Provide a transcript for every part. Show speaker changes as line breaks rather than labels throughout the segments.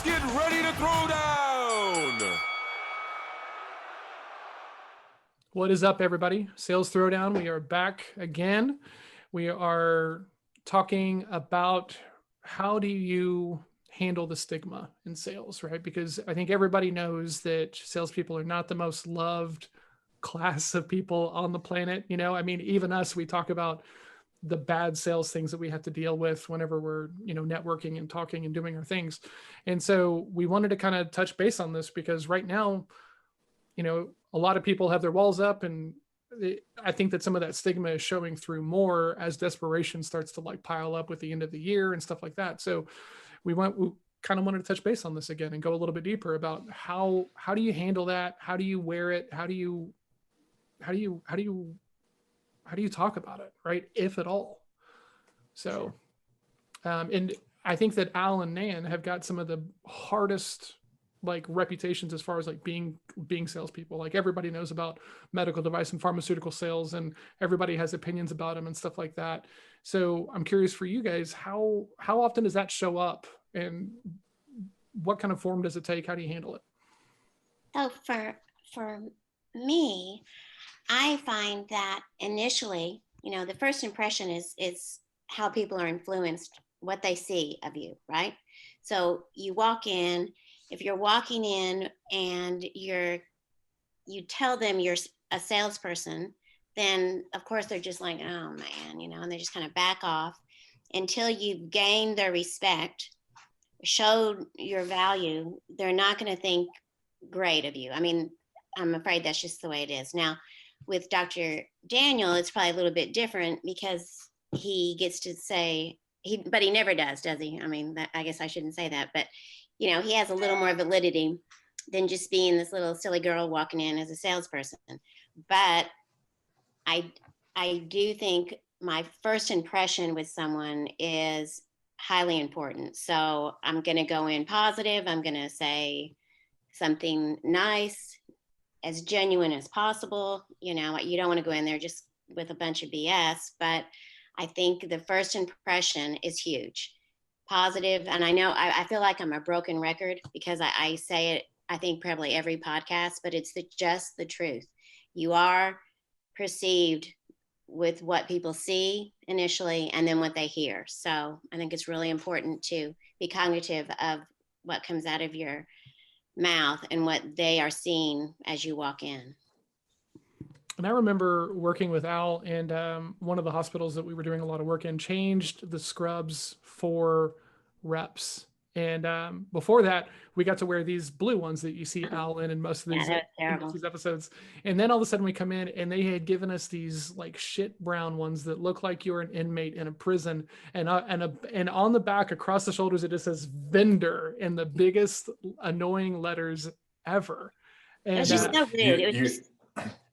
get ready to throw down.
What is up, everybody? Sales Throwdown. We are back again. We are talking about how do you handle the stigma in sales, right? Because I think everybody knows that salespeople are not the most loved class of people on the planet. You know, I mean, even us, we talk about the bad sales things that we have to deal with whenever we're, you know, networking and talking and doing our things. And so we wanted to kind of touch base on this because right now, you know, a lot of people have their walls up, and I think that some of that stigma is showing through more as desperation starts to like pile up with the end of the year and stuff like that. So we kind of wanted to touch base on this again and go a little bit deeper about how do you handle that? How do you wear it? How do you talk about it, right? If at all. So, and I think that Al and Nan have got some of the hardest like reputations as far as like being salespeople. Like everybody knows about medical device and pharmaceutical sales, and everybody has opinions about them and stuff like that. So I'm curious for you guys, how often does that show up, and what kind of form does it take? How do you handle it?
So for me, I find that initially, you know, the first impression is how people are influenced, what they see of you, right? So you walk in. If you're walking in and you tell them you're a salesperson, then of course they're just like, oh man, you know, and they just kind of back off until you've gained their respect, showed your value. They're not going to think great of you. I mean, I'm afraid that's just the way it is. Now, with Dr. Daniel, it's probably a little bit different because he gets to say, but he never does he? I mean, I guess I shouldn't say that, but you know, he has a little more validity than just being this little silly girl walking in as a salesperson. But I do think my first impression with someone is highly important. So I'm going to go in positive. I'm going to say something nice, as genuine as possible. You know, you don't want to go in there just with a bunch of BS, but I think the first impression is huge. Positive. And I know I feel like I'm a broken record because I say it, I think probably every podcast, but it's just the truth. You are perceived with what people see initially and then what they hear. So I think it's really important to be cognitive of what comes out of your mouth and what they are seeing as you walk in.
And I remember working with Al, and one of the hospitals that we were doing a lot of work in changed the scrubs for reps. And before that, we got to wear these blue ones that you see Al in most of these episodes. And then all of a sudden we come in and they had given us these like shit brown ones that look like you're an inmate in a prison. And on the back across the shoulders, it just says vendor in the biggest annoying letters ever. And
it was just so weird.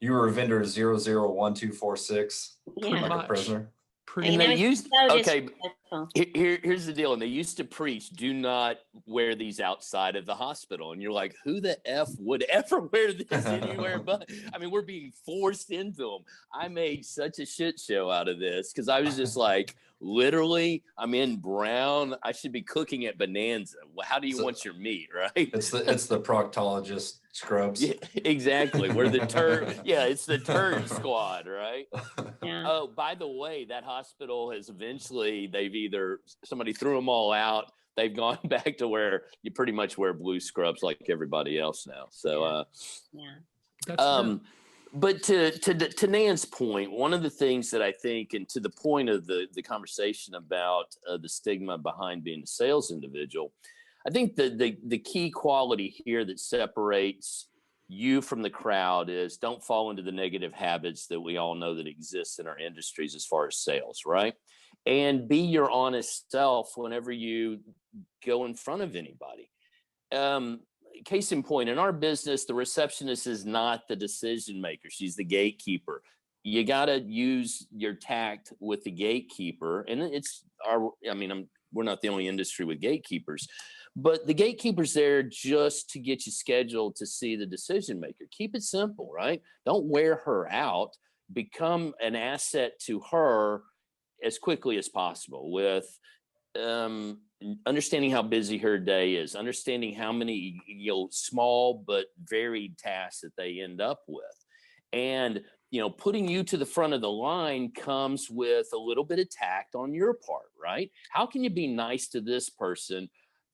You were a vendor 001246, like a prisoner.
And they used, okay, here's the deal. And they used to preach, do not wear these outside of the hospital. And you're like, who the F would ever wear this anywhere? But I mean, we're being forced into them. I made such a shit show out of this because I was just like, literally, I'm in brown. I should be cooking at Bonanza. How do you want your meat, right?
It's the proctologist scrubs.
Yeah, exactly. We're the turd. Yeah, it's the turd squad, right?
Yeah.
Oh, by the way, that hospital has they've either somebody threw them all out. They've gone back to where you pretty much wear blue scrubs like everybody else now. So, but to Nan's point, one of the things that I think, and to the point of the conversation about the stigma behind being a sales individual, I think the key quality here that separates you from the crowd is don't fall into the negative habits that we all know that exist in our industries as far as sales, right? And be your honest self whenever you go in front of anybody. Case in point, in our business, the receptionist is not the decision maker. She's the gatekeeper. You got to use your tact with the gatekeeper. And we're not the only industry with gatekeepers, but the gatekeeper's there just to get you scheduled to see the decision maker. Keep it simple, right? Don't wear her out. Become an asset to her as quickly as possible with understanding how busy her day is, understanding how many, small but varied tasks that they end up with. And, putting you to the front of the line comes with a little bit of tact on your part, right? How can you be nice to this person,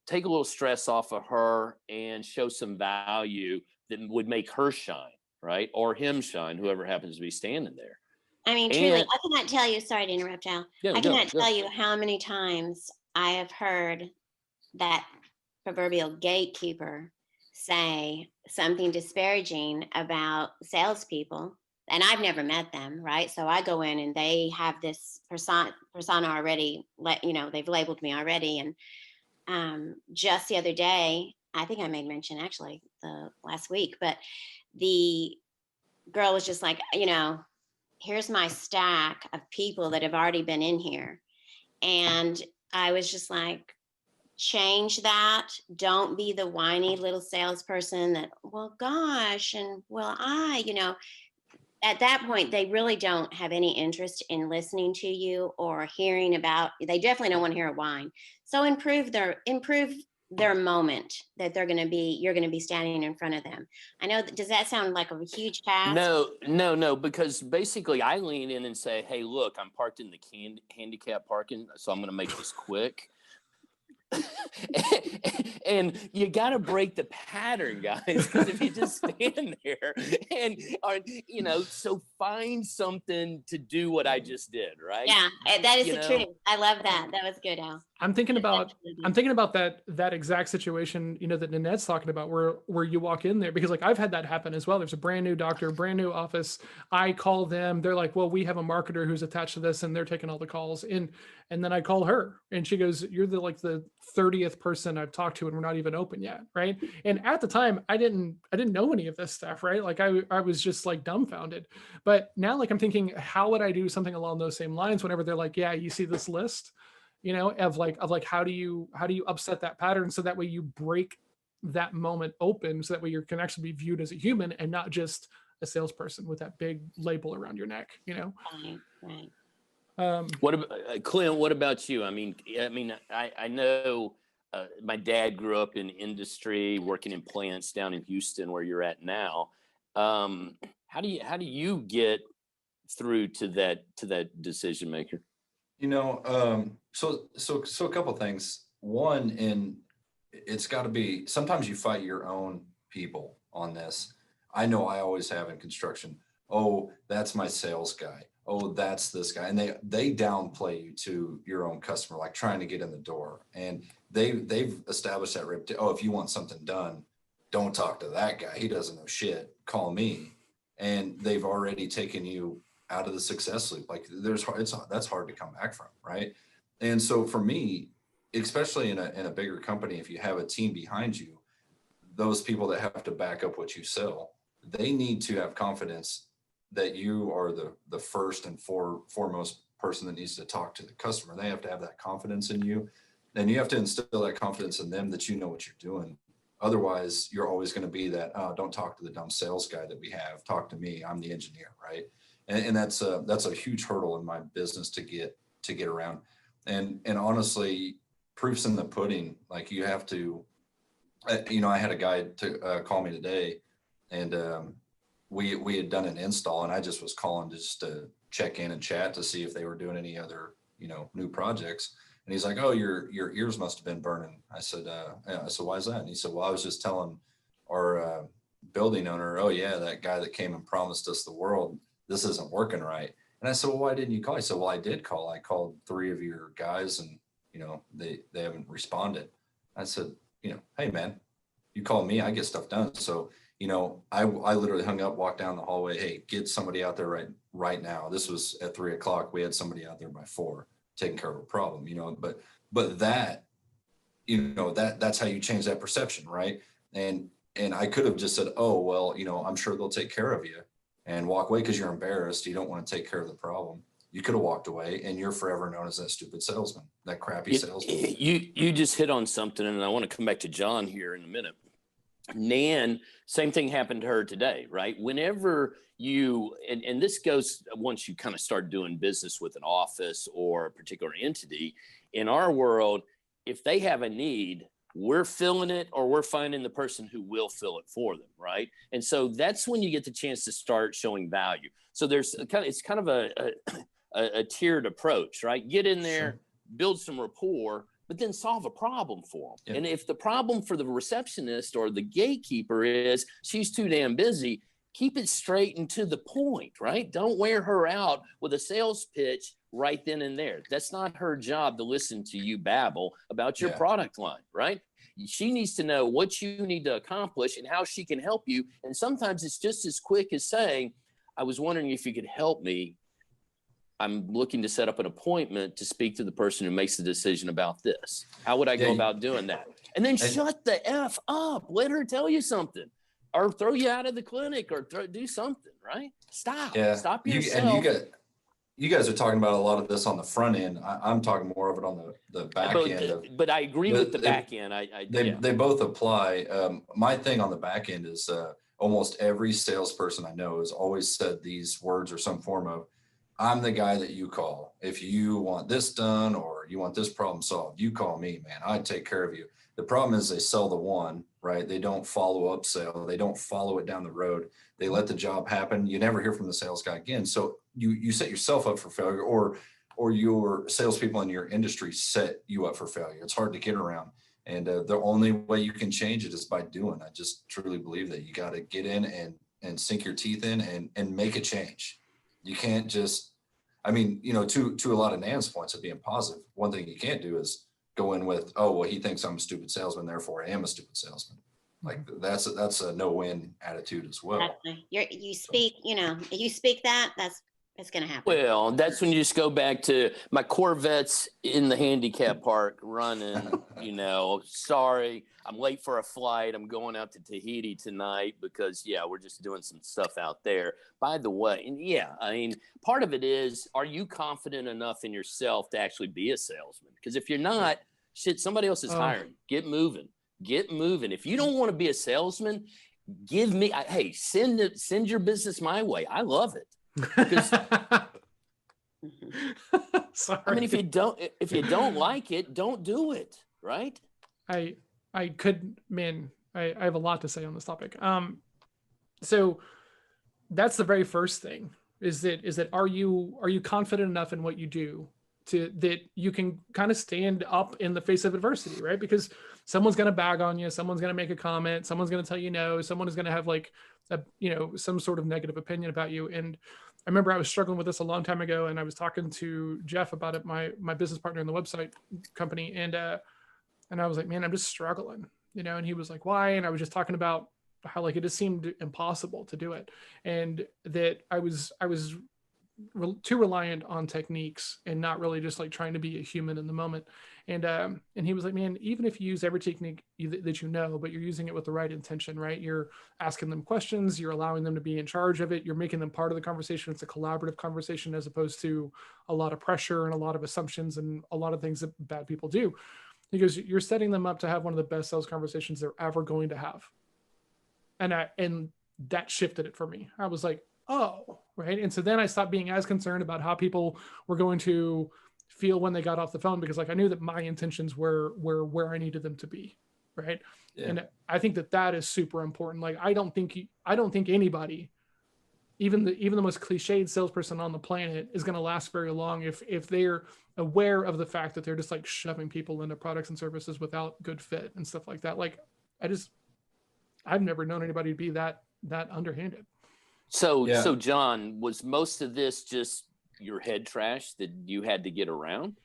take a little stress off of her, and show some value that would make her shine, right? Or him shine, whoever happens to be standing there.
I mean, truly, I cannot tell you, sorry to interrupt, Al. I cannot tell you how many times I have heard that proverbial gatekeeper say something disparaging about salespeople. And I've never met them, right? So I go in and they have this persona already, they've labeled me already. And just the other day, I think I made mention actually the last week, but the girl was just like, here's my stack of people that have already been in here. And I was just like, change that. Don't be the whiny little salesperson that, well, gosh, and well, at that point, they really don't have any interest in listening to you or hearing about, they definitely don't want to hear a whine. So improve their moment that you're going to be standing in front of them. I know, does that sound like a huge task?
No, because basically I lean in and say, hey, look, I'm parked in the handicap parking, so I'm going to make this quick. And you got to break the pattern, guys, because if you just stand there and so find something to do what I just did, right?
Yeah, that is the truth. I love that. That was good, Al.
I'm thinking about that exact situation, that Nanette's talking about, where you walk in there, because like I've had that happen as well. There's a brand new doctor, brand new office. I call them. They're like, well, we have a marketer who's attached to this, and they're taking all the calls. And then I call her, and she goes, you're the 30th person I've talked to, and we're not even open yet, right? And at the time, I didn't know any of this stuff, right? Like I was just like dumbfounded. But now, like I'm thinking, how would I do something along those same lines whenever they're like, yeah, you see this list, of how do you upset that pattern so that way you break that moment open, so that way you can actually be viewed as a human and not just a salesperson with that big label around your neck,
Right.
What about Clint? What about you? I mean, I know my dad grew up in industry, working in plants down in Houston, where you're at now. How do you get through to that decision maker?
So a couple things. One, it's got to be, sometimes you fight your own people on this. I know I always have in construction. Oh, that's my sales guy. Oh, that's this guy. And they downplay you to your own customer, like trying to get in the door. And they've established that reputation. Oh, if you want something done, don't talk to that guy. He doesn't know shit. Call me. And they've already taken you out of the success loop. Like that's hard to come back from, right? And so for me, especially in a bigger company, if you have a team behind you, those people that have to back up what you sell, they need to have confidence that you are the first and foremost person that needs to talk to the customer. They have to have that confidence in you, and you have to instill that confidence in them that you know what you're doing. Otherwise, you're always going to be that, oh, don't talk to the dumb sales guy that we have. Talk to me. I'm the engineer, right? And that's a huge hurdle in my business to get around. And honestly, proof's in the pudding. Like you have to, I had a guy to call me today, and we had done an install, and I just was calling just to check in and chat to see if they were doing any other, new projects. And he's like, oh, your ears must have been burning. I said, why is that? And he said, well, I was just telling our building owner, oh yeah, that guy that came and promised us the world, this isn't working right. And I said, well, why didn't you call? He said, well, I did call. I called 3 of your guys, and they haven't responded. I said, hey man, you call me, I get stuff done. So I literally hung up, walked down the hallway. Hey, get somebody out there right now. This was at 3 o'clock. We had somebody out there by 4 taking care of a problem, but that, that's how you change that perception. Right. And I could have just said, oh, well, I'm sure they'll take care of you, and walk away because you're embarrassed. You don't want to take care of the problem. You could have walked away, and you're forever known as that stupid salesman, that crappy salesman.
You just hit on something, and I want to come back to John here in a minute. Nan, same thing happened to her today, right? Whenever you, and this goes once you kind of start doing business with an office or a particular entity, in our world, if they have a need, we're filling it or we're finding the person who will fill it for them, right? And so that's when you get the chance to start showing value. So it's kind of a tiered approach, right? Get in there, build some rapport, but then solve a problem for them. And if the problem for the receptionist or the gatekeeper is she's too damn busy, keep it straight and to the point, right? Don't wear her out with a sales pitch right then and there. That's not her job to listen to you babble about your product line, right? She needs to know what you need to accomplish and how she can help you. And sometimes it's just as quick as saying, I was wondering if you could help me. I'm looking to set up an appointment to speak to the person who makes the decision about this. How would I go about doing that? And then shut the F up. Let her tell you something, or throw you out of the clinic, or do something, right? Stop. Stop yourself.
You guys are talking about a lot of this on the front end. I'm talking more of it on the back end.
But I agree with the back end.
They both apply. My thing on the back end is almost every salesperson I know has always said these words or some form of, I'm the guy that you call. If you want this done or you want this problem solved, you call me, man. I take care of you. The problem is they sell the one, right? They don't follow up sale. They don't follow it down the road. They let the job happen. You never hear from the sales guy again. So you set yourself up for failure, or your salespeople in your industry set you up for failure. It's hard to get around. And the only way you can change it is by doing. I just truly believe that you got to get in and sink your teeth in and make a change. You can't just, I mean, you know, to a lot of Nan's points of being positive, one thing you can't do is go in with, oh, well, he thinks I'm a stupid salesman, therefore I am a stupid salesman. Like that's a no-win attitude as well.
Exactly. You speak, you know, if you speak that, it's going to happen.
Well, that's when you just go back to my Corvette's in the handicap park running, you know, sorry, I'm late for a flight. I'm going out to Tahiti tonight because, we're just doing some stuff out there. By the way, and I mean, part of it is, are you confident enough in yourself to actually be a salesman? Because if you're not, shit, somebody else is hiring. Get moving. Get moving. If you don't want to be a salesman, send your business my way. I love it.
Sorry.
I mean, if you don't like it, don't do it. Right.
I have a lot to say on this topic. So that's the very first thing is that are you confident enough in what you do that you can kind of stand up in the face of adversity, right? Because someone's going to bag on you, someone's going to make a comment, someone's going to tell you no, someone is going to have like some sort of negative opinion about you. And I remember I was struggling with this a long time ago, and I was talking to Jeff about it, my business partner in the website company, and I was like, man, I'm just struggling, and he was like, why? And I was just talking about how like it just seemed impossible to do it, and that I was too reliant on techniques and not really just like trying to be a human in the moment. And he was like, man, even if you use every technique that but you're using it with the right intention, right? You're asking them questions, you're allowing them to be in charge of it, you're making them part of the conversation. It's a collaborative conversation as opposed to a lot of pressure and a lot of assumptions and a lot of things that bad people do. He goes, you're setting them up to have one of the best sales conversations they're ever going to have. And that shifted it for me. I was like, oh, right. And so then I stopped being as concerned about how people were going to feel when they got off the phone, because like I knew that my intentions were where I needed them to be. Right. Yeah. And I think that is super important. Like, I don't think anybody, even the most cliched salesperson on the planet, is going to last very long if they're aware of the fact that they're just like shoving people into products and services without good fit and stuff like that. Like, I've never known anybody to be that underhanded.
So John, was most of this just your head trash that you had to get around?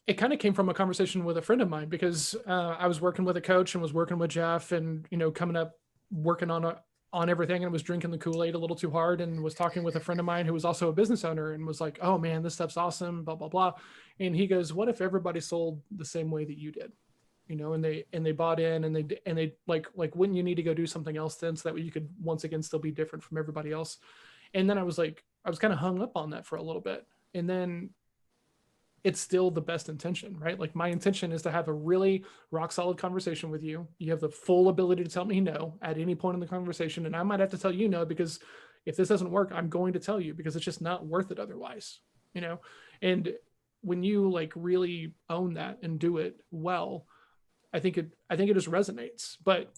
It kind of came from a conversation with a friend of mine, because I was working with a coach and was working with Jeff and, coming up, working on everything, and was drinking the Kool-Aid a little too hard, and was talking with a friend of mine who was also a business owner and was like, oh man, this stuff's awesome, blah, blah, blah. And he goes, what if everybody sold the same way that you did? And they bought in, and they like, wouldn't you need to go do something else then, so that way you could once again still be different from everybody else? And then I was kind of hung up on that for a little bit. And then it's still the best intention, right? Like, my intention is to have a really rock solid conversation with you. You have the full ability to tell me no at any point in the conversation. And I might have to tell you no, because if this doesn't work, I'm going to tell you, because it's just not worth it otherwise, And when you like really own that and do it well, I think it just resonates. But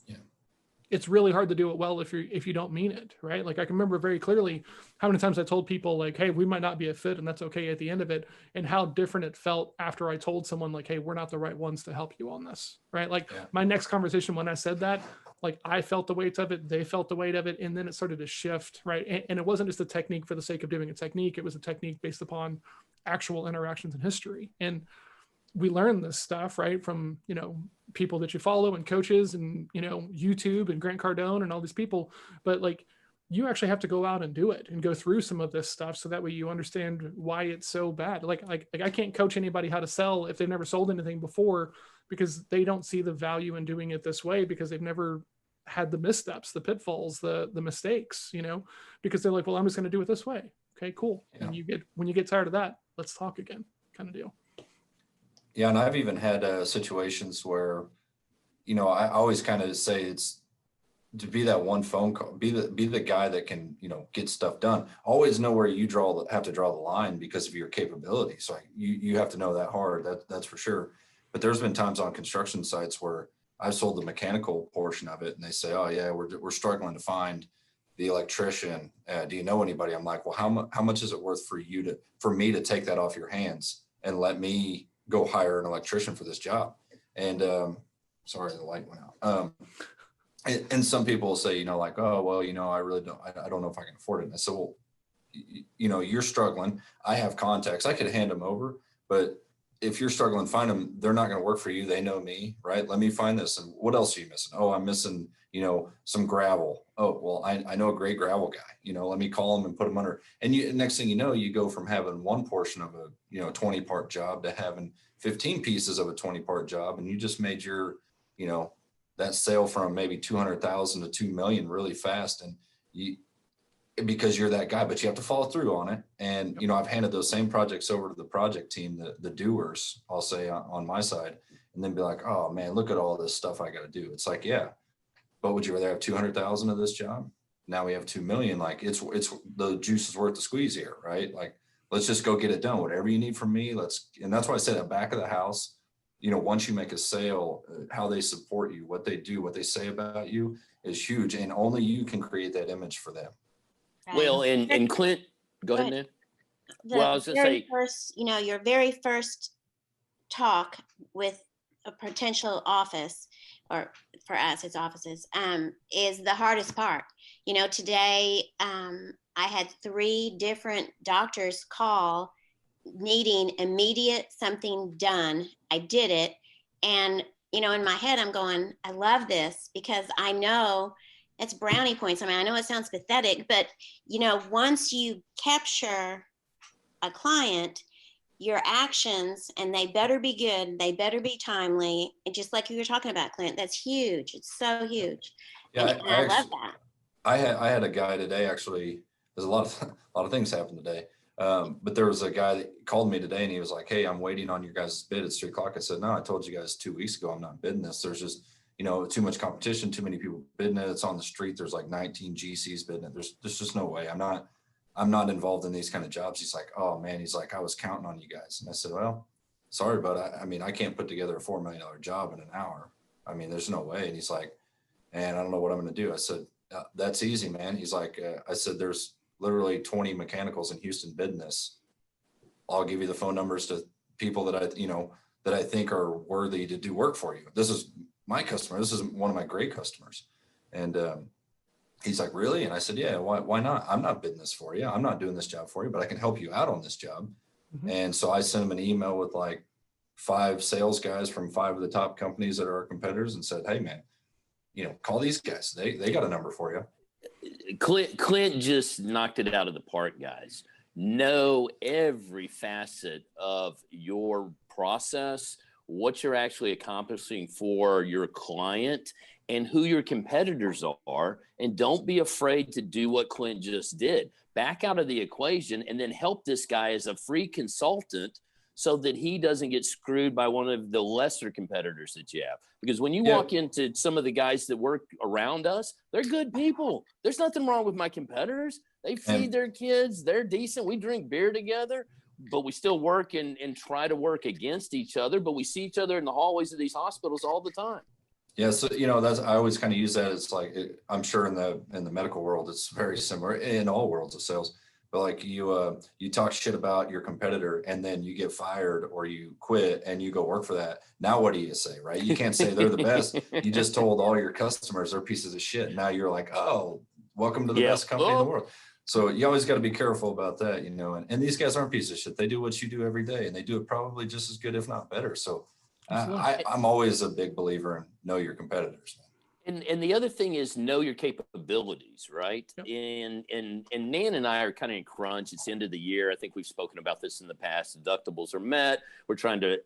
it's really hard to do it well if you don't mean it, right? Like I can remember very clearly how many times I told people like, hey, we might not be a fit and that's okay at the end of it, and how different it felt after I told someone like, hey, we're not the right ones to help you on this, right? Like my next conversation when I said that, like I felt the weight of it, they felt the weight of it, and then it started to shift, right? And it wasn't just a technique for the sake of doing a technique, it was a technique based upon actual interactions in history. And we learn this stuff, right, from, you know, people that you follow and coaches and, you know, YouTube and Grant Cardone and all these people. But like, you actually have to go out and do it and go through some of this stuff so that way you understand why it's so bad. Like I can't coach anybody how to sell if they've never sold anything before, because they don't see the value in doing it this way, because they've never had the missteps, the pitfalls, the mistakes, you know, because they're like, well, I'm just going to do it this way. Okay, cool. And when you get tired of that, let's talk again, kind of deal.
Yeah, and I've even had situations where, you know, I always kind of say it's to be that one phone call, be the guy that can, you know, get stuff done. Always know where you have to draw the line because of your capabilities. So you have to know that hard. That's for sure. But there's been times on construction sites where I've sold the mechanical portion of it, and they say, "Oh yeah, we're struggling to find the electrician. Do you know anybody?" I'm like, "Well, how much is it worth for me to take that off your hands and let me go hire an electrician for this job?" And sorry, the light went out. And some people will say, you know, like, "Oh, well, you know, I don't know if I can afford it." And I said, "Well, you know, you're struggling. I have contacts. I could hand them over, but if you're struggling to find them, they're not going to work for you. They know me, right? Let me find this. And what else are you missing? Oh, I'm missing, you know, some gravel. Oh, well, I know a great gravel guy. You know, let me call him and put him under." And next thing you know, you go from having one portion of a, you know, 20-part job to having 15 pieces of a 20-part job. And you just made your, you know, that sale from maybe 200,000 to 2 million really fast. And because you're that guy, but you have to follow through on it. And, you know, I've handed those same projects over to the project team, the doers, I'll say on my side, and then be like, "Oh man, look at all this stuff I got to do." It's like, yeah, but would you rather have 200,000 of this job? Now we have 2 million. Like it's the juice is worth the squeeze here, right? Like, let's just go get it done. Whatever you need from me, and that's why I said at back of the house, you know, once you make a sale, how they support you, what they do, what they say about you is huge. And only you can create that image for them.
Right.
Well, and Clint, go ahead, Nan. Well, I was going to say,
first, you know, your very first talk with a potential office, or for us, it's offices, is the hardest part. You know, today I had 3 different doctors call needing immediate something done. I did it. And, you know, in my head, I'm going, I love this because I know it's brownie points. I mean, I know it sounds pathetic, but, you know, once you capture a client, your actions, and they better be good, they better be timely. And just like you were talking about, Clint, that's huge. It's so huge.
Yeah,
and I love that.
I had a guy today, actually. There's a lot of things happened today. But there was a guy that called me today and he was like, "Hey, I'm waiting on your guys' bid. It's 3:00. I said, "No, I told you guys 2 weeks ago, I'm not bidding this. There's just, you know, too much competition, too many people bidding it. It's on the street. There's like 19 GCs bidding it. There's just no way. I'm not involved in these kind of jobs." He's like, "Oh man," he's like, "I was counting on you guys." And I said, "Well, sorry, but I mean, I can't put together a $4 million job in an hour. I mean, there's no way." And he's like, "And I don't know what I'm going to do." I said, "That's easy, man." He's like, I said, "There's literally 20 mechanicals in Houston bidding this. I'll give you the phone numbers to people that I think are worthy to do work for you. This is my customer. This is one of my great customers." And he's like, "Really?" And I said, "Yeah, why not? I'm not bidding this for you. I'm not doing this job for you, but I can help you out on this job." Mm-hmm. And so I sent him an email with like 5 sales guys from 5 of the top companies that are our competitors and said, "Hey man, you know, call these guys. They got a number for you."
Clint just knocked it out of the park, guys. Know every facet of your process, what you're actually accomplishing for your client, and who your competitors are. And don't be afraid to do what Clint just did. Back out of the equation and then help this guy as a free consultant so that he doesn't get screwed by one of the lesser competitors that you have. Because when you walk into some of the guys that work around us, they're good people. There's nothing wrong with my competitors. They feed their kids. They're decent. We drink beer together. but we still work and try to work against each other, but we see each other in the hallways of these hospitals all the time.
Yeah, so I always kind of use that as like, I'm sure in the medical world it's very similar in all worlds of sales. But like you talk shit about your competitor and then you get fired or you quit and you go work for that. Now what do you say, right? You can't say they're the best. You just told all your customers they're pieces of shit. Now you're like, oh, welcome to the best company in the world. So you always got to be careful about that, and these guys aren't pieces of shit. They do what you do every day and they do it probably just as good, if not better. So I'm always a big believer in know your competitors.
And the other thing is know your capabilities, right?
Yep.
And Nan and I are kind of in crunch. It's the end of the year. I think we've spoken about this in the past. Deductibles are met. We're trying to,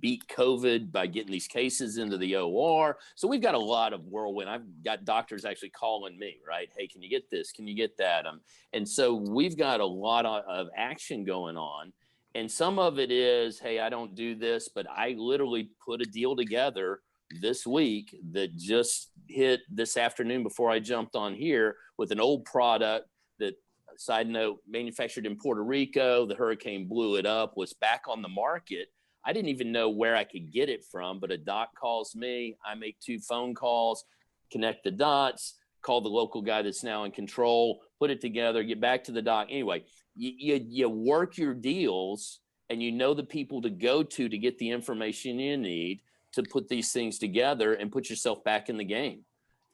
beat COVID by getting these cases into the OR. So we've got a lot of whirlwind. I've got doctors actually calling me, right? Hey, can you get this? Can you get that? And so we've got a lot of action going on. And some of it is, hey, I don't do this, but I literally put a deal together this week that just hit this afternoon before I jumped on here with an old product that, side note, manufactured in Puerto Rico. The hurricane blew it up, was back on the market. I didn't even know where I could get it from, but a doc calls me. I make 2 phone calls, connect the dots, call the local guy that's now in control, put it together, get back to the doc. Anyway, you work your deals and you know the people to go to get the information you need to put these things together and put yourself back in the game.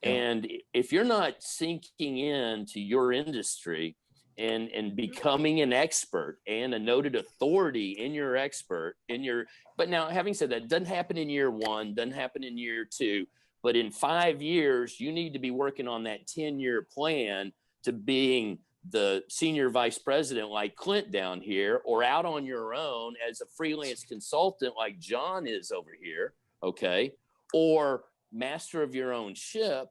Yeah. And if you're not sinking into your industry and becoming an expert and a noted authority in your but now having said that, doesn't happen in year 1, doesn't happen in year 2, but in 5 years, you need to be working on that 10-year plan to being the senior vice president like Clint down here, or out on your own as a freelance consultant like John is over here. Okay. Or master of your own ship.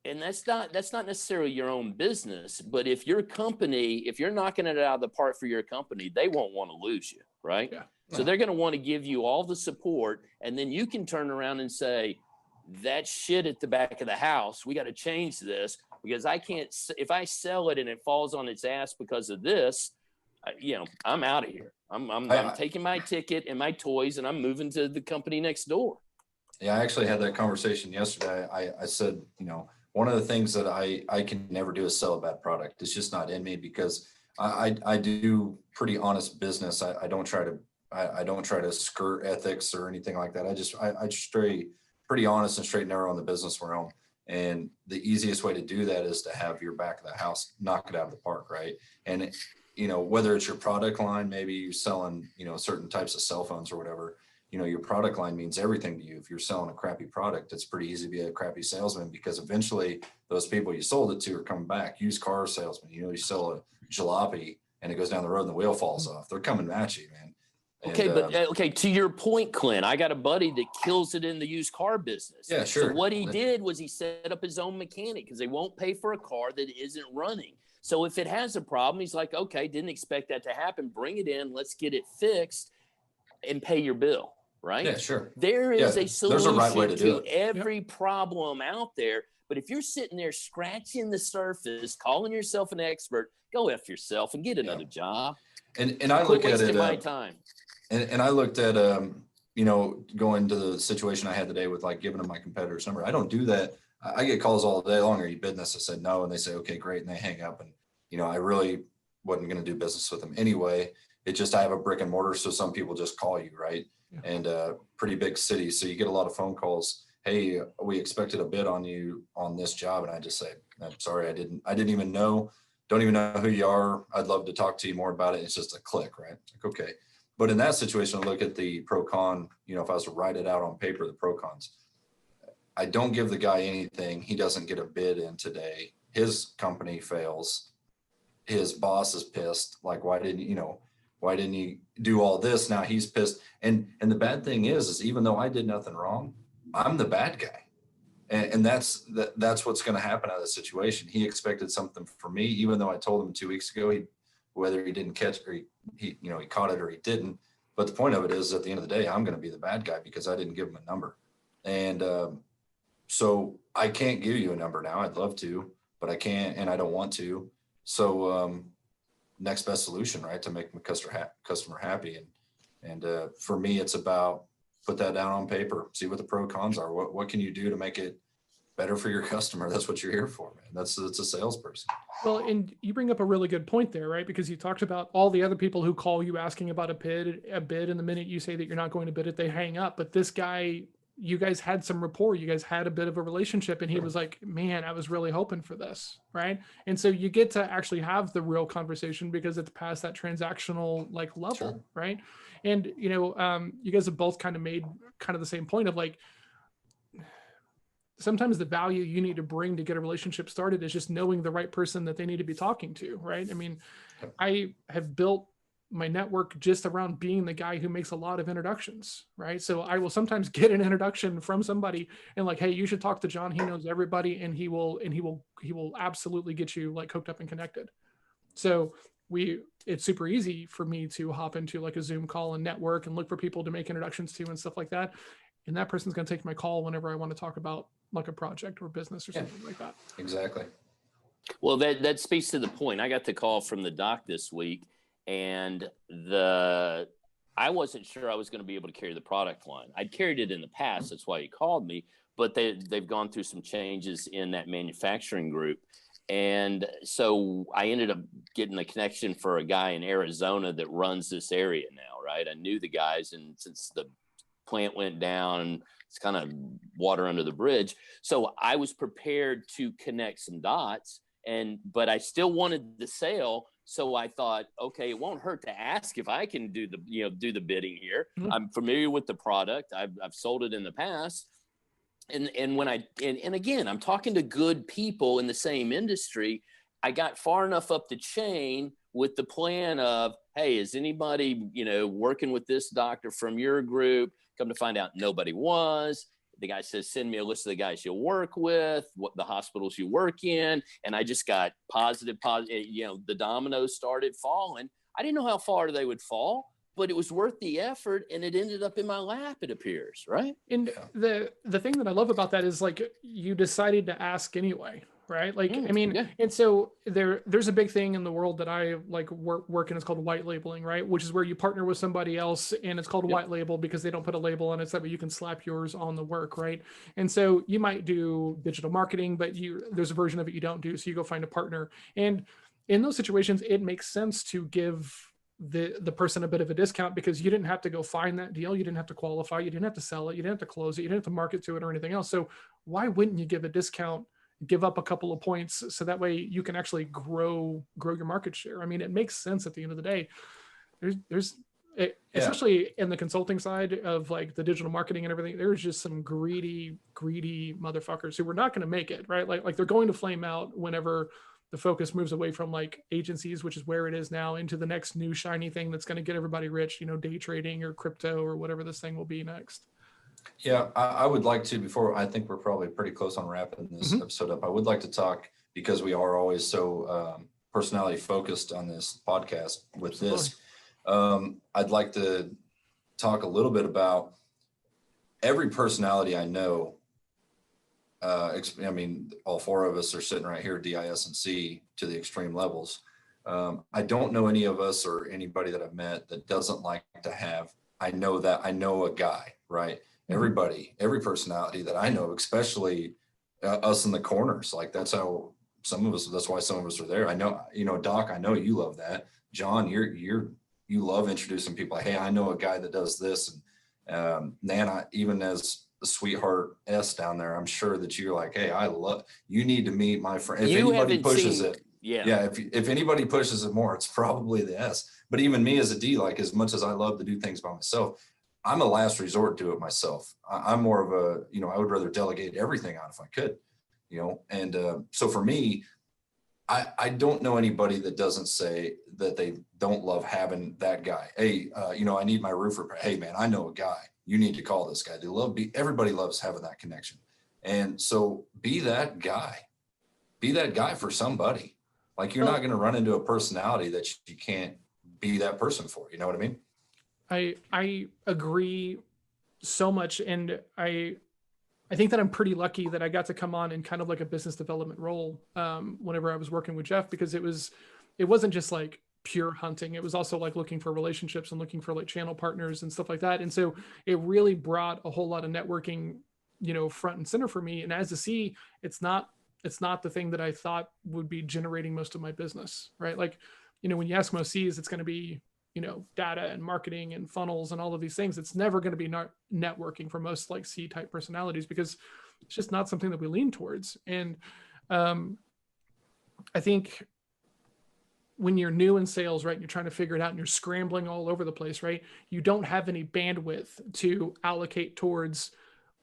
And that's not necessarily your own business, but if you're knocking it out of the park for your company, they won't want to lose you. Right. Yeah. So they're going to want to give you all the support. And then you can turn around and say, that shit at the back of the house, we got to change this because I can't, if I sell it and it falls on its ass because of this, I'm out of here. I'm taking my ticket and my toys and I'm moving to the company next door.
Yeah, I actually had that conversation yesterday. I said, one of the things that I can never do is sell a bad product. It's just not in me because I do pretty honest business. I don't try to skirt ethics or anything like that. I stay pretty honest and straight and narrow on the business realm. And the easiest way to do that is to have your back of the house, knock it out of the park, right? And whether it's your product line, maybe you're selling, certain types of cell phones or whatever, your product line means everything to you. If you're selling a crappy product, it's pretty easy to be a crappy salesman because eventually those people you sold it to are coming back. Used car salesman, you sell a jalopy and it goes down the road and the wheel falls off. They're coming at you, man.
Okay, to your point, Clint, I got a buddy that kills it in the used car business.
Yeah, sure.
So what he did was he set up his own mechanic because they won't pay for a car that isn't running. So if it has a problem, he's like, okay, didn't expect that to happen. Bring it in. Let's get it fixed and pay your bill. Right?
Yeah, sure.
There is a solution
there's a right way to do it.
Every problem out there. But if you're sitting there scratching the surface, calling yourself an expert, go F yourself and get another job.
And I look at it.
My time.
And I looked at, going to the situation I had today with like giving them my competitor's number. I don't do that. I get calls all day long. Are you business? I said no. And they say, okay, great. And they hang up. And, I really wasn't going to do business with them anyway. It just, I have a brick and mortar. So some people just call you, right? Yeah. And pretty big city. So you get a lot of phone calls. Hey, we expected a bid on you on this job. And I just say, I'm sorry. I didn't even know. Don't even know who you are. I'd love to talk to you more about it. It's just a click, right? Like, okay. But in that situation, I look at the pro con, if I was to write it out on paper, the pro cons, I don't give the guy anything. He doesn't get a bid in today. His company fails. His boss is pissed. Like, why didn't you do all this? Now he's pissed. And the bad thing is even though I did nothing wrong, I'm the bad guy. And that's what's going to happen out of the situation. He expected something from me, even though I told him 2 weeks ago, whether he didn't catch or he caught it or he didn't. But the point of it is at the end of the day, I'm going to be the bad guy because I didn't give him a number. And so I can't give you a number now. I'd love to, but I can't, and I don't want to. So next best solution, right, to make the customer happy. And for me, it's about put that down on paper, see what the pro cons are. What can you do to make it better for your customer? That's what you're here for, man. It's a salesperson.
Well, and you bring up a really good point there, right? Because you talked about all the other people who call you asking about a bid, and the minute you say that you're not going to bid it, they hang up. But this guy, you guys had some rapport, you guys had a bit of a relationship, and he was like, man, I was really hoping for this, right? And so you get to actually have the real conversation because it's past that transactional like level,
Sure.
right? And you guys have both kind of made kind of the same point of like, sometimes the value you need to bring to get a relationship started is just knowing the right person that they need to be talking to, right? I mean, I have built my network just around being the guy who makes a lot of introductions, right? So I will sometimes get an introduction from somebody and like, hey, you should talk to John. He knows everybody, and he will absolutely get you like hooked up and connected. So it's super easy for me to hop into like a Zoom call and network and look for people to make introductions to and stuff like that. And that person's going to take my call whenever I want to talk about like a project or business or something like that.
Exactly.
Well, that speaks to the point. I got the call from the doc this week, and I wasn't sure I was going to be able to carry the product line. I'd carried it in the past. That's why he called me, but they've gone through some changes in that manufacturing group. And so I ended up getting a connection for a guy in Arizona that runs this area now, right? I knew the guys, and since the plant went down, it's kind of water under the bridge. So I was prepared to connect some dots, but I still wanted the sale. So I thought, okay, it won't hurt to ask if I can do the bidding here. Mm-hmm. I'm familiar with the product. I've sold it in the past. And again, I'm talking to good people in the same industry. I got far enough up the chain with the plan of, hey, is anybody, working with this doctor from your group? Come to find out, nobody was. The guy says, send me a list of the guys you'll work with, what the hospitals you work in. And I just got positive, the dominoes started falling. I didn't know how far they would fall, but it was worth the effort, and it ended up in my lap, it appears, right?
And the thing that I love about that is like, you decided to ask anyway, right? Like, I mean, yeah. And so there's a big thing in the world that I like work in. It's called white labeling, right? Which is where you partner with somebody else, and it's called white label because they don't put a label on it, so that way you can slap yours on the work, right? And so you might do digital marketing, but there's a version of it you don't do, so you go find a partner. And in those situations, it makes sense to give the person a bit of a discount because you didn't have to go find that deal. You didn't have to qualify. You didn't have to sell it. You didn't have to close it. You didn't have to market to it or anything else. So why wouldn't you give a discount, give up a couple of points so that way you can actually grow your market share? I mean, it makes sense at the end of the day. Especially in the consulting side of like the digital marketing and everything, there's just some greedy motherfuckers who are not going to make it, right? Like they're going to flame out whenever the focus moves away from like agencies, which is where it is now, into the next new shiny thing that's going to get everybody rich, day trading or crypto or whatever this thing will be next.
Yeah, I would like to, before, I think we're probably pretty close on wrapping this episode up, I would like to talk, because we are always so personality focused on this podcast with this. I'd like to talk a little bit about every personality I know. I mean, all four of us are sitting right here, DIS and C, to the extreme levels. I don't know any of us or anybody that I've met that doesn't like to have, I know a guy, right? Everybody, every personality that I know, especially us in the corners, like that's how that's why some of us are there. I know, Doc, I know you love that. John, you love introducing people. Hey, I know a guy that does this. And Nana, even as the sweetheart S down there, I'm sure that you're like, hey, you need to meet my friend. If anybody pushes it, if anybody pushes it more, it's probably the S. But even me as a D, like as much as I love to do things by myself, I'm a last resort to it myself. I'm more of a, I would rather delegate everything out if I could, and so for me, I don't know anybody that doesn't say that they don't love having that guy. Hey, I need my roofer. Hey man, I know a guy. You need to call this guy. Everybody loves having that connection. And so be that guy for somebody. Like you're not going to run into a personality that you can't be that person for. You know what I mean?
I agree so much. And I think that I'm pretty lucky that I got to come on in kind of like a business development role whenever I was working with Jeff, because it wasn't just like pure hunting. It was also like looking for relationships and looking for like channel partners and stuff like that. And so it really brought a whole lot of networking, front and center for me. And as a C, it's not the thing that I thought would be generating most of my business, right? Like, when you ask most C's, it's going to be, data and marketing and funnels and all of these things. It's never going to be networking for most like C type personalities, because it's just not something that we lean towards. And I think when you're new in sales, right, you're trying to figure it out and you're scrambling all over the place, right? You don't have any bandwidth to allocate towards,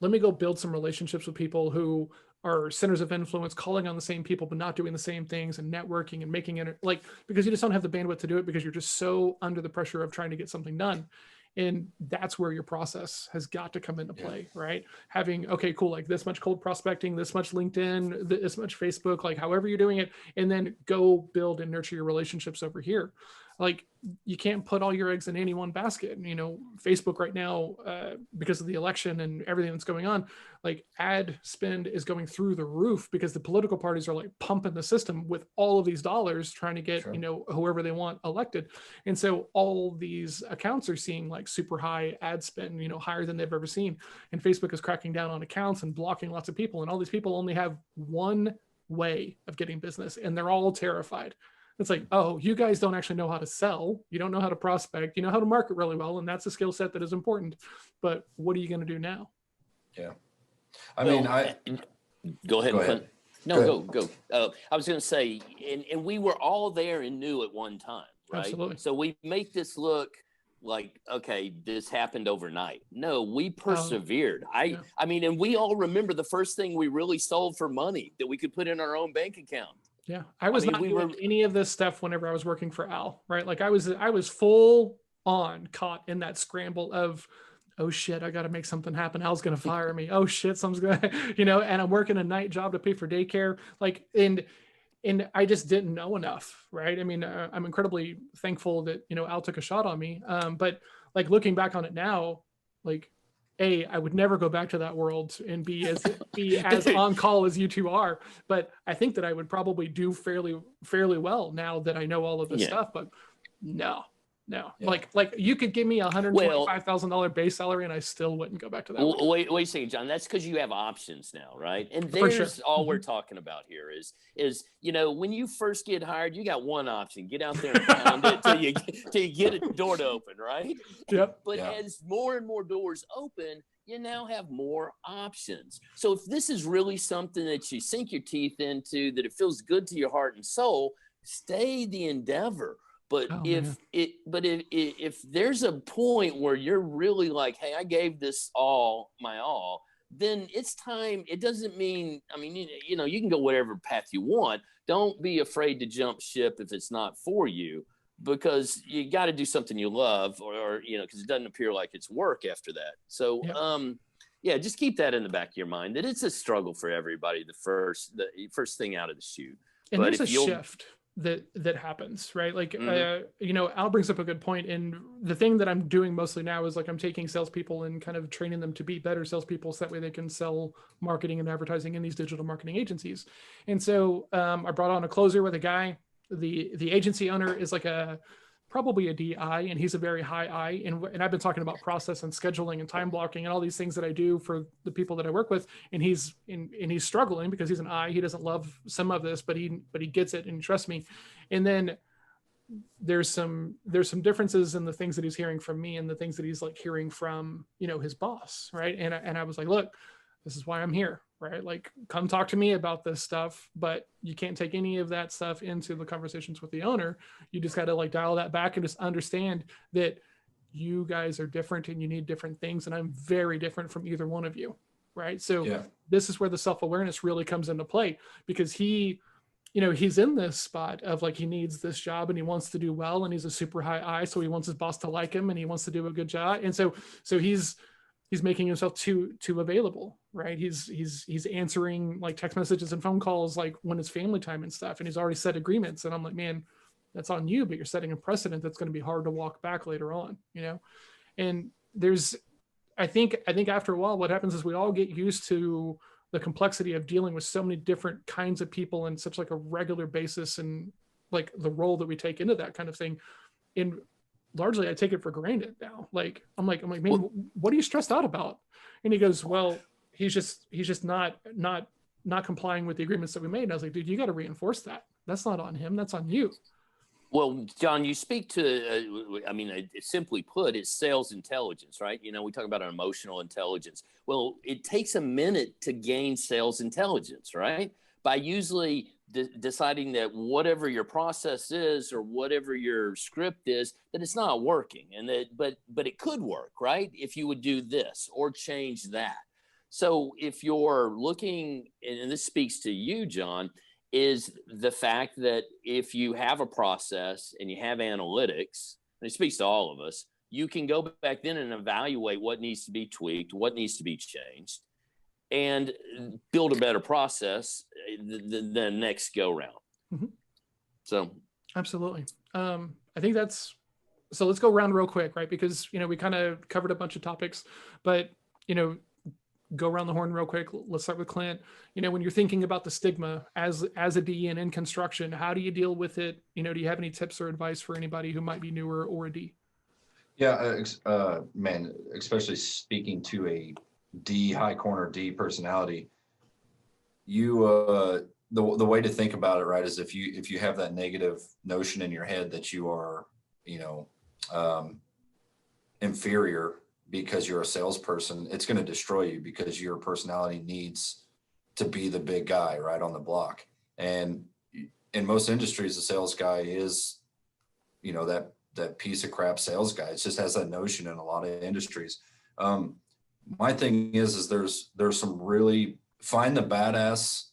let me go build some relationships with people who are centers of influence, calling on the same people, but not doing the same things, and networking and making it because you just don't have the bandwidth to do it, because you're just so under the pressure of trying to get something done. And that's where your process has got to come into play, right? Having, okay, cool, like this much cold prospecting, this much LinkedIn, this much Facebook, like however you're doing it, and then go build and nurture your relationships over here. Like, you can't put all your eggs in any one basket. Facebook right now, because of the election and everything that's going on, like ad spend is going through the roof, because the political parties are like pumping the system with all of these dollars trying to get, whoever they want elected. And so all these accounts are seeing like super high ad spend, higher than they've ever seen. And Facebook is cracking down on accounts and blocking lots of people. And all these people only have one way of getting business, and they're all terrified. It's like, oh, you guys don't actually know how to sell. You don't know how to prospect. You know how to market really well. And that's a skill set that is important. But what are you going to do now?
Yeah.
Go ahead.
Go ahead.
No, go. I was going to say, and we were all there and knew at one time, right?
Absolutely.
So we make this look like, okay, this happened overnight. No, we persevered. I mean, and we all remember the first thing we really sold for money that we could put in our own bank account.
Yeah, I was not doing any of this stuff whenever I was working for Al, right? Like I was full on caught in that scramble of, oh shit, I got to make something happen. Al's going to fire me. Oh shit, something's going to, and I'm working a night job to pay for daycare. Like, and I just didn't know enough, right? I mean, I'm incredibly thankful that, Al took a shot on me. But like looking back on it now, like, I would never go back to that world and be as on call as you two are. But I think that I would probably do fairly well now that I know all of this stuff. But no. Yeah. Like you could give me $125,000 base salary and I still wouldn't go back to that.
Wait a second, John. That's because you have options now, right? And there's all we're talking about here is when you first get hired, you got one option: get out there and pound it till you get a door to open, right?
Yep.
But as more and more doors open, you now have more options. So if this is really something that you sink your teeth into, that it feels good to your heart and soul, stay the endeavor. But if there's a point where you're really like, hey, I gave this my all, then it's time. It doesn't mean, you can go whatever path you want. Don't be afraid to jump ship if it's not for you, because you got to do something you love, or because it doesn't appear like it's work after that. So, just keep that in the back of your mind, that it's a struggle for everybody. The first thing out of the chute.
And but there's a shift that happens, right? Like, Al brings up a good point. And the thing that I'm doing mostly now is like, I'm taking salespeople and kind of training them to be better salespeople, so that way they can sell marketing and advertising in these digital marketing agencies. And so I brought on a closer with a guy. The agency owner is like probably a DI, and he's a very high I. And I've been talking about process and scheduling and time blocking and all these things that I do for the people that I work with. And he's struggling because he's an I. He doesn't love some of this, but he gets it and he trusts me. And then there's some differences in the things that he's hearing from me and the things that he's like hearing from, his boss. Right. And I was like, look, this is why I'm here, right? Like, come talk to me about this stuff, but you can't take any of that stuff into the conversations with the owner. You just got to like dial that back and just understand that you guys are different and you need different things. And I'm very different from either one of you, right? So this is where the self-awareness really comes into play, because he's in this spot of like, he needs this job and he wants to do well, and he's a super high I. So he wants his boss to like him and he wants to do a good job. And so he's making himself too available, right? He's answering like text messages and phone calls like when it's family time and stuff, and he's already set agreements. And I'm like, man, that's on you, but you're setting a precedent that's going to be hard to walk back later on, And I think after a while, what happens is we all get used to the complexity of dealing with so many different kinds of people in such like a regular basis, and like the role that we take into that kind of thing. And largely I take it for granted now. Like, I'm like, man, what are you stressed out about? And he goes, well, he's just not complying with the agreements that we made. And I was like, dude, you got to reinforce that. That's not on him. That's on you.
Well, John, you speak to, simply put, it's sales intelligence, right? You know, we talk about our emotional intelligence. Well, it takes a minute to gain sales intelligence, right? By usually deciding that whatever your process is or whatever your script is, that it's not working, and that, but it could work, right? If you would do this or change that. So if you're looking, and this speaks to you, John, is the fact that if you have a process and you have analytics, and it speaks to all of us, you can go back then and evaluate what needs to be tweaked, what needs to be changed, and build a better process the next go round.
Mm-hmm.
So
absolutely. I think that's, so let's go around real quick, right? Because, you know, we kind of covered a bunch of topics, but, you know, go around the horn real quick. Let's start with Clint. You know, when you're thinking about the stigma as a D and in construction, how do you deal with it? You know, do you have any tips or advice for anybody who might be newer or a D?
Yeah, man, especially speaking to a D, high corner D personality, you the way to think about it, right, is if you have that negative notion in your head that you are, you know, inferior because you're a salesperson, it's going to destroy you, because your personality needs to be the big guy right on the block. And in most industries, the sales guy is, you know, that piece of crap sales guy. It just has that notion in a lot of industries. My thing is there's some really, find the badass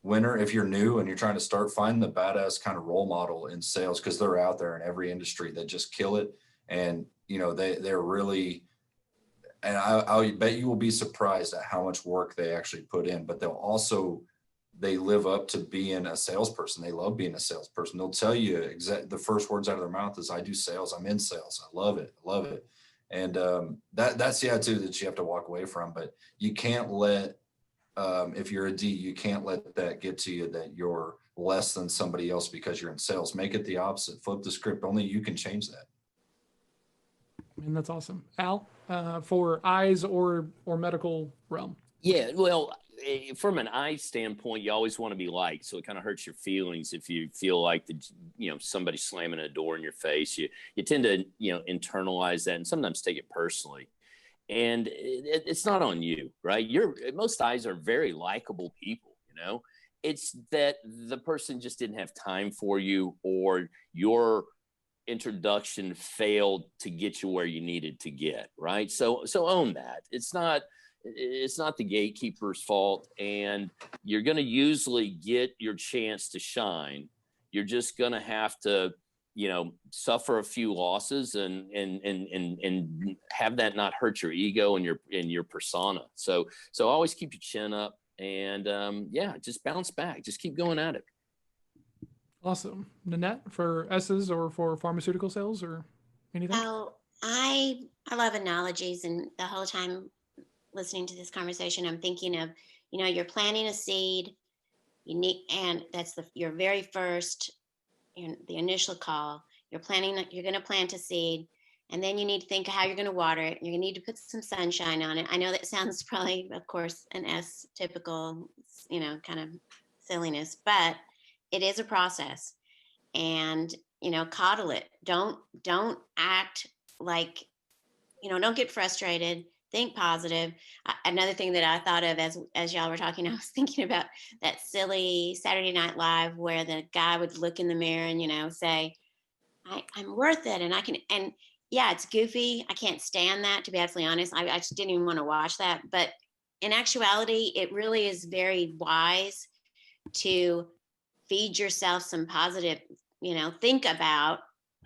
winner. If you're new and you're trying to start, find the badass kind of role model in sales, because they're out there in every industry that just kill it. And, you know, they're really, and I'll bet you will be surprised at how much work they actually put in, but they live up to being a salesperson. They love being a salesperson. They'll tell you the first words out of their mouth is, I do sales. I'm in sales. I love it. Love it. And that's the attitude that you have to walk away from. But you can't let, if you're a D, you can't let that get to you that you're less than somebody else because you're in sales. Make it the opposite. Flip the script. Only you can change that.
And that's awesome. Al, for eyes or medical realm.
yeah, well, from an eye standpoint, you always want to be liked. So it kind of hurts your feelings if you feel like somebody slamming a door in your face. You tend to, internalize that and sometimes take it personally. And it's not on you, right? Most eyes are very likable people, It's that the person just didn't have time for you, or your introduction failed to get you where you needed to get, right? So own that. It's not the gatekeeper's fault, and you're going to usually get your chance to shine. You're just going to have to, suffer a few losses and have that not hurt your ego and your persona. So always keep your chin up, and just bounce back. Just keep going at it.
Awesome. Nanette, for S's or for pharmaceutical sales or anything?
Oh, I love analogies, and the whole time listening to this conversation, I'm thinking of, you're planting a seed, and that's your very first, the initial call. You're going to plant a seed, and then you need to think of how you're going to water it. You're going to need to put some sunshine on it. I know that sounds probably, of course, an S typical, kind of silliness, but it is a process. And, coddle it. Don't act like, don't get frustrated. Think positive. Another thing that I thought of as y'all were talking, I was thinking about that silly Saturday Night Live where the guy would look in the mirror and, say, I'm worth it. And I can, and yeah, it's goofy. I can't stand that, to be absolutely honest. I just didn't even want to watch that. But in actuality, it really is very wise to feed yourself some positive, think about,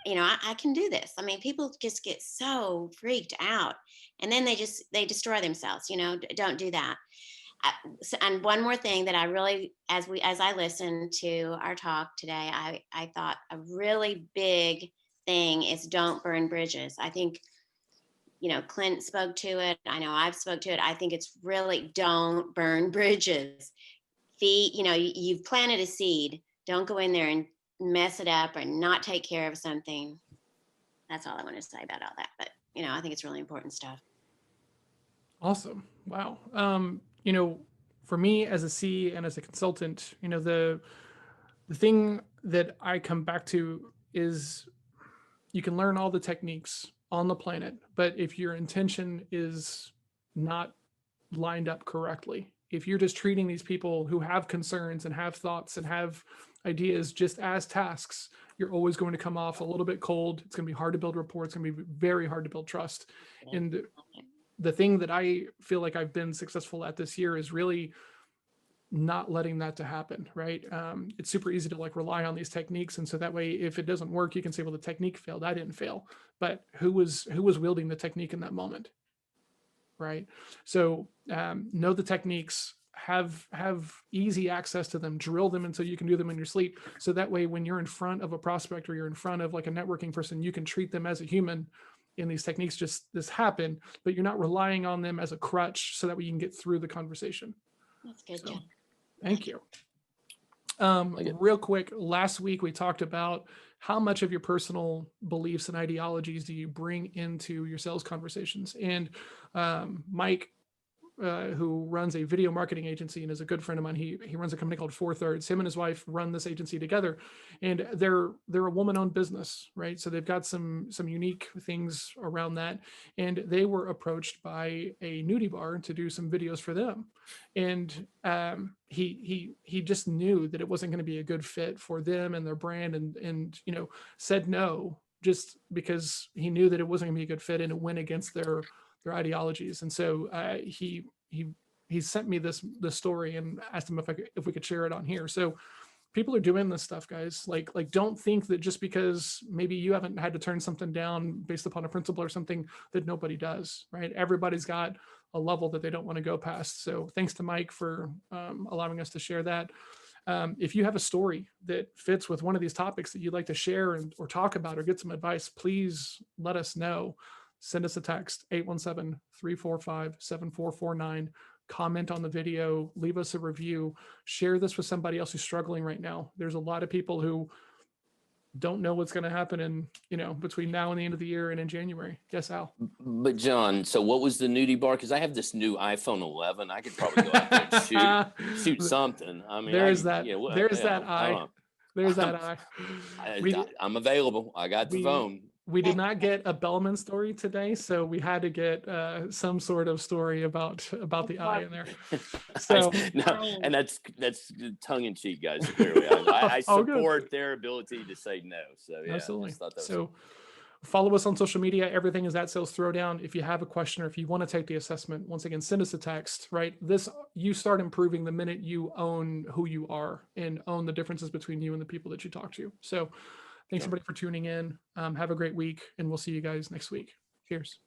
I can do this. I mean, people just get so freaked out, and then they destroy themselves. Don't do that. And one more thing that I really, as I listened to our talk today, I thought a really big thing is don't burn bridges. I think, Clint spoke to it. I know I've spoke to it. I think it's really don't burn bridges. You've planted a seed. Don't go in there and mess it up or not take care of something. That's all I want to say about all that. But, I think it's really important stuff.
Awesome. Wow. For me as a C and as a consultant, the thing that I come back to is you can learn all the techniques on the planet, but if your intention is not lined up correctly, if you're just treating these people who have concerns and have thoughts and have ideas just as tasks, you're always going to come off a little bit cold. It's going to be hard to build rapport. It's going to be very hard to build trust. And the thing that I feel like I've been successful at this year is really not letting that to happen, right? It's super easy to rely on these techniques. And so that way, if it doesn't work, you can say, well, the technique failed. I didn't fail, but who was wielding the technique in that moment? Right. So know the techniques, have easy access to them, drill them until you can do them in your sleep. So that way, when you're in front of a prospect or you're in front of a networking person, you can treat them as a human. And these techniques this happen, but you're not relying on them as a crutch so that way you can get through the conversation.
That's good,
So,
John.
thank you. Real quick, last week we talked about how much of your personal beliefs and ideologies do you bring into your sales conversations. And Mike, who runs a video marketing agency and is a good friend of mine, he runs a company called 4/3. Him and his wife run this agency together, and they're a woman-owned business, right? So they've got some unique things around that, and they were approached by a nudie bar to do some videos for them, and he just knew that it wasn't going to be a good fit for them and their brand, and said no just because he knew that it wasn't going to be a good fit and it went against their ideologies. And so he sent me this story and asked him if we could share it on here. So people are doing this stuff, guys. Like don't think that just because maybe you haven't had to turn something down based upon a principle or something that nobody does, right? Everybody's got a level that they don't want to go past. So thanks to Mike for allowing us to share that. If you have a story that fits with one of these topics that you'd like to share or talk about or get some advice, please let us know. Send us a text, 817-345-7449. Comment on the video, leave us a review, share this with somebody else who's struggling right now. There's a lot of people who don't know what's going to happen in, between now and the end of the year and in January. Yes, Al.
But John, so what was the nudie bar? Because I have this new iPhone 11. I could probably go out there and shoot something. I mean,
there's that eye. There's that eye.
I'm available. I got the phone.
We did not get a Bellman story today, so we had to get some sort of story about the eye in there. So
no, and that's tongue in cheek, guys. Clearly, I support their ability to say no. So yeah,
absolutely. So follow us on social media. Everything is at Sales Throwdown. If you have a question or if you want to take the assessment, once again, send us a text. Right, you start improving the minute you own who you are and own the differences between you and the people that you talk to. So. Thanks everybody for tuning in. Have a great week, and we'll see you guys next week. Cheers.